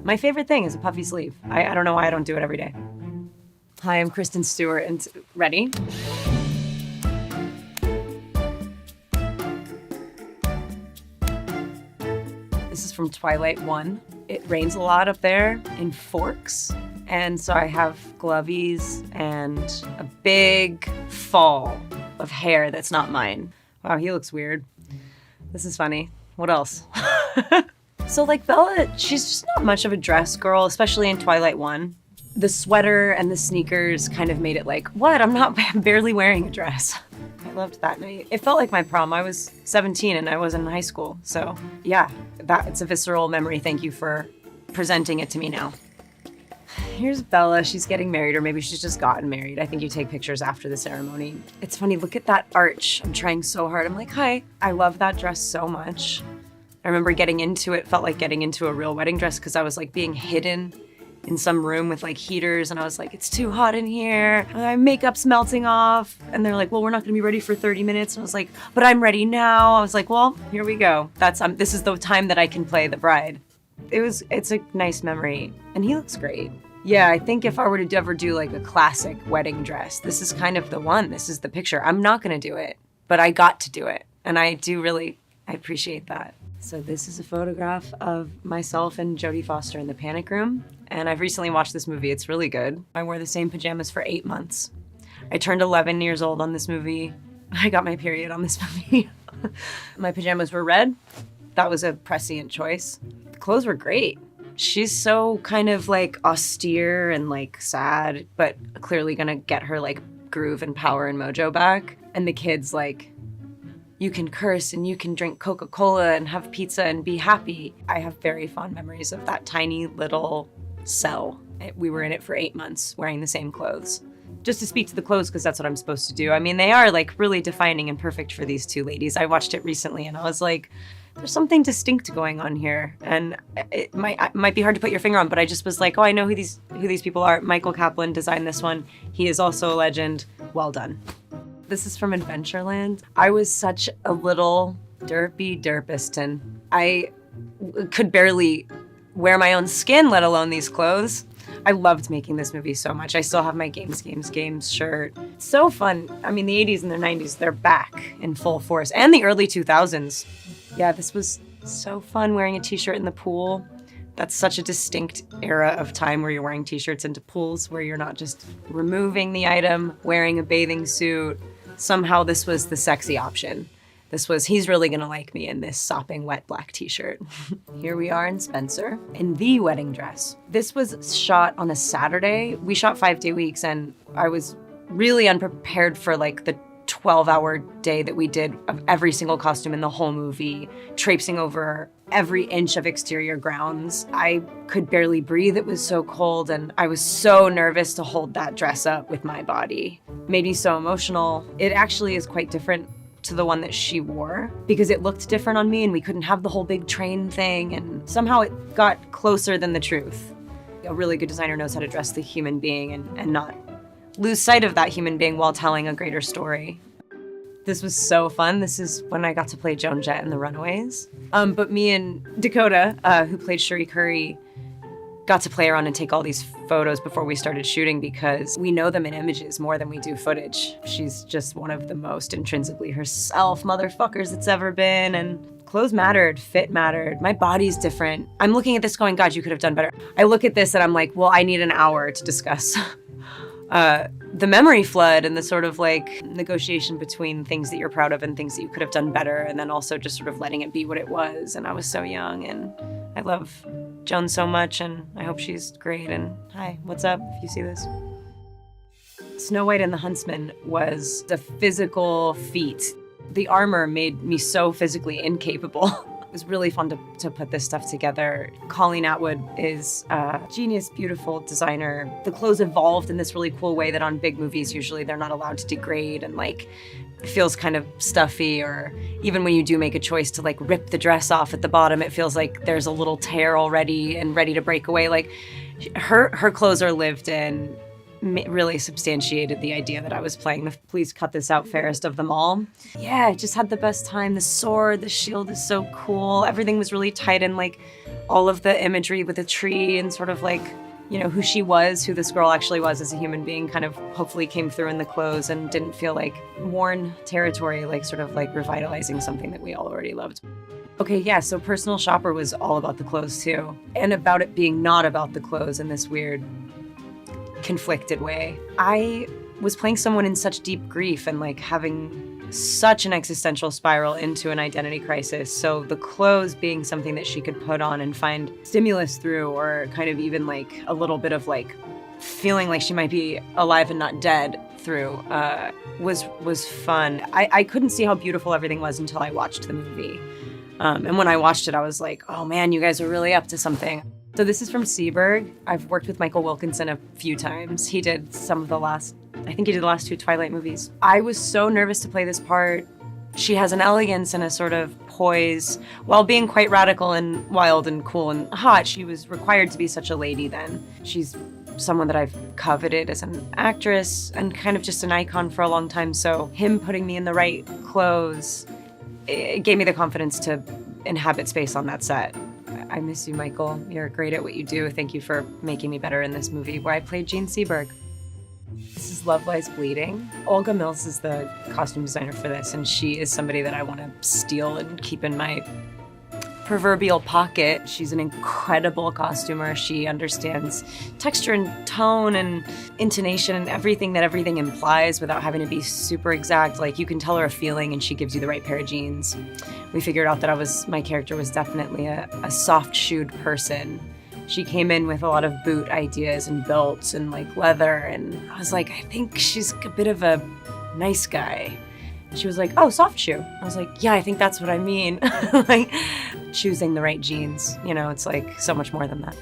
My favorite thing is a puffy sleeve. I don't know why I don't do it every day. Hi, I'm Kristen Stewart, and ready? This is from Twilight 1. It rains a lot up there in Forks, and so I have glovies and a big fall of hair that's not mine. Wow, he looks weird. This is funny. What else? So like Bella, she's just not much of a dress girl, especially in Twilight 1. The sweater and the sneakers kind of made it like, what? I'm barely wearing a dress. I loved that night. It felt like my prom. I was 17 and I was in high school. So yeah, it's a visceral memory. Thank you for presenting it to me now. Here's Bella. She's getting married, or maybe she's just gotten married. I think you take pictures after the ceremony. It's funny, look at that arch. I'm trying so hard. I'm like, hi. I love that dress so much. I remember getting into it, felt like getting into a real wedding dress because I was like being hidden in some room with like heaters, and I was like, it's too hot in here. My makeup's melting off. And they're like, well, we're not gonna be ready for 30 minutes. And I was like, but I'm ready now. I was like, well, here we go. This is the time that I can play the bride. It's a nice memory, and he looks great. Yeah, I think if I were to ever do like a classic wedding dress, this is kind of the one. This is the picture. I'm not gonna do it, but I got to do it. And I appreciate that. So this is a photograph of myself and Jodie Foster in the panic room. And I've recently watched this movie. It's really good. I wore the same pajamas for 8 months. I turned 11 years old on this movie. I got my period on this movie. My pajamas were red. That was a prescient choice. The clothes were great. She's so kind of like austere and like sad, but clearly gonna get her like groove and power and mojo back. And the kids like, you can curse and you can drink Coca-Cola and have pizza and be happy. I have very fond memories of that tiny little cell. We were in it for 8 months wearing the same clothes. Just to speak to the clothes, because that's what I'm supposed to do. I mean, they are like really defining and perfect for these two ladies. I watched it recently and I was like, there's something distinct going on here. And it might be hard to put your finger on, but I just was like, oh, I know who these people are. Michael Kaplan designed this one. He is also a legend. Well done. This is from Adventureland. I was such a little derpiston. I could barely wear my own skin, let alone these clothes. I loved making this movie so much. I still have my Games shirt. So fun. I mean, the 80s and the 90s, they're back in full force. And the early 2000s. Yeah, this was so fun wearing a t-shirt in the pool. That's such a distinct era of time where you're wearing t-shirts into pools, where you're not just removing the item, wearing a bathing suit. Somehow this was the sexy option. He's really gonna like me in this sopping wet black t-shirt. Here we are in Spencer in the wedding dress. This was shot on a Saturday. We shot 5-day weeks and I was really unprepared for like the 12-hour day that we did of every single costume in the whole movie, traipsing over every inch of exterior grounds. I could barely breathe. It was so cold and I was so nervous to hold that dress up with my body. Made me so emotional. It actually is quite different to the one that she wore because it looked different on me and we couldn't have the whole big train thing, and somehow it got closer than the truth. A really good designer knows how to dress the human being and not lose sight of that human being while telling a greater story. This was so fun. This is when I got to play Joan Jett in the Runaways. But me and Dakota, who played Cherie Curry, got to play around and take all these photos before we started shooting because we know them in images more than we do footage. She's just one of the most intrinsically herself motherfuckers that's ever been, and clothes mattered, fit mattered, my body's different. I'm looking at this going, God, you could have done better. I look at this and I'm like, well, I need an hour to discuss the memory flood and the sort of like negotiation between things that you're proud of and things that you could have done better, and then also just sort of letting it be what it was. And I was so young, and I love Joan so much, and I hope she's great. And hi, what's up if you see this? Snow White and the Huntsman was a physical feat. The armor made me so physically incapable. It was really fun to put this stuff together. Colleen Atwood is a genius, beautiful designer. The clothes evolved in this really cool way that on big movies, usually they're not allowed to degrade and like, it feels kind of stuffy, or even when you do make a choice to like rip the dress off at the bottom, it feels like there's a little tear already and ready to break away. Like her clothes are lived in. really substantiated the idea that I was playing the please cut this out fairest of them all. Yeah, I just had the best time. The sword, the shield is so cool. Everything was really tight, and like all of the imagery with the tree and sort of like, you know, who she was, who this girl actually was as a human being kind of hopefully came through in the clothes and didn't feel like worn territory, like sort of like revitalizing something that we all already loved. Okay, yeah, so Personal Shopper was all about the clothes too, and about it being not about the clothes in this weird, conflicted way. I was playing someone in such deep grief and like having such an existential spiral into an identity crisis. So the clothes being something that she could put on and find stimulus through, or kind of even like a little bit of like feeling like she might be alive and not dead through, was fun. I couldn't see how beautiful everything was until I watched the movie. And when I watched it, I was like, oh man, you guys are really up to something. So this is from Seberg. I've worked with Michael Wilkinson a few times. He did the last 2 Twilight movies. I was so nervous to play this part. She has an elegance and a sort of poise, while being quite radical and wild and cool and hot. She was required to be such a lady then. She's someone that I've coveted as an actress and kind of just an icon for a long time. So him putting me in the right clothes, it gave me the confidence to inhabit space on that set. I miss you, Michael. You're great at what you do. Thank you for making me better in this movie where I played Jean Seberg. This is Love Lies Bleeding. Olga Mills is the costume designer for this, and she is somebody that I want to steal and keep in my proverbial pocket. She's an incredible costumer. She understands texture and tone and intonation and everything that everything implies without having to be super exact. Like, you can tell her a feeling and she gives you the right pair of jeans. We figured out that my character was definitely a soft-shoed person. She came in with a lot of boot ideas and belts and like leather, and I was like, I think she's a bit of a nice guy. She was like, oh, soft shoe. I was like, yeah, I think that's what I mean. Like, choosing the right jeans, you know, it's like so much more than that.